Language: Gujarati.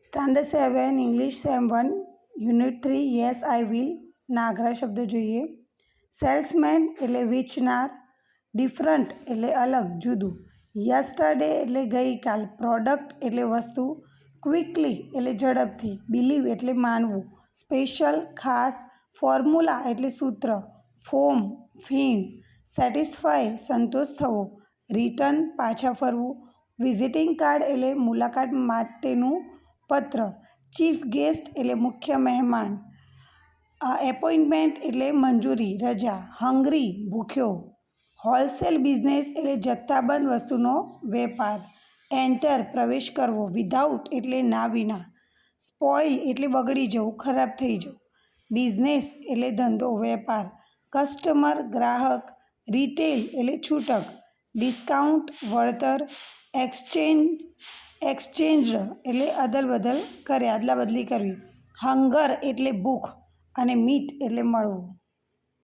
Standard 7 English sem 1 unit 3 yes I will ના આગ્રહ શબ્દો જોઈએ. સેલ્સમેન એટલે વેચનાર, ડિફરન્ટ એટલે અલગ જુદું, યસ્ટરડે એટલે ગઈકાલ, પ્રોડક્ટ એટલે વસ્તુ, ક્વિકલી એટલે ઝડપથી, બિલીવ એટલે માનવું, સ્પેશિયલ ખાસ, ફોર્મ્યુલા એટલે સૂત્ર, ફોર્મ ફીણ, સેટિસ્ફાય સંતોષ થવો, રિટર્ન પાછા ફરવું, વિઝિટિંગ કાર્ડ એટલે મુલાકાત માટેનું પત્ર, ચીફ ગેસ્ટ એટલે મુખ્ય મહેમાન, એપોઇન્ટમેન્ટ એટલે મંજૂરી રજા, હંગ્રી ભૂખ્યો, હોલસેલ બિઝનેસ એટલે જથ્થાબંધ વસ્તુનો વેપાર, એન્ટર પ્રવેશ કરવો, વિધાઉટ એટલે ના વિના, સ્પોઇલ એટલે બગડી જવું ખરાબ થઈ જવું, બિઝનેસ એટલે ધંધો વેપાર, કસ્ટમર ગ્રાહક, રિટેલ એટલે છૂટક, ડિસ્કાઉન્ટ વળતર, એક્સચેન્જડ એટલે અદલ બદલી કરવી, હંગર એટલે ભૂખ અને મીટ એટલે મળવું.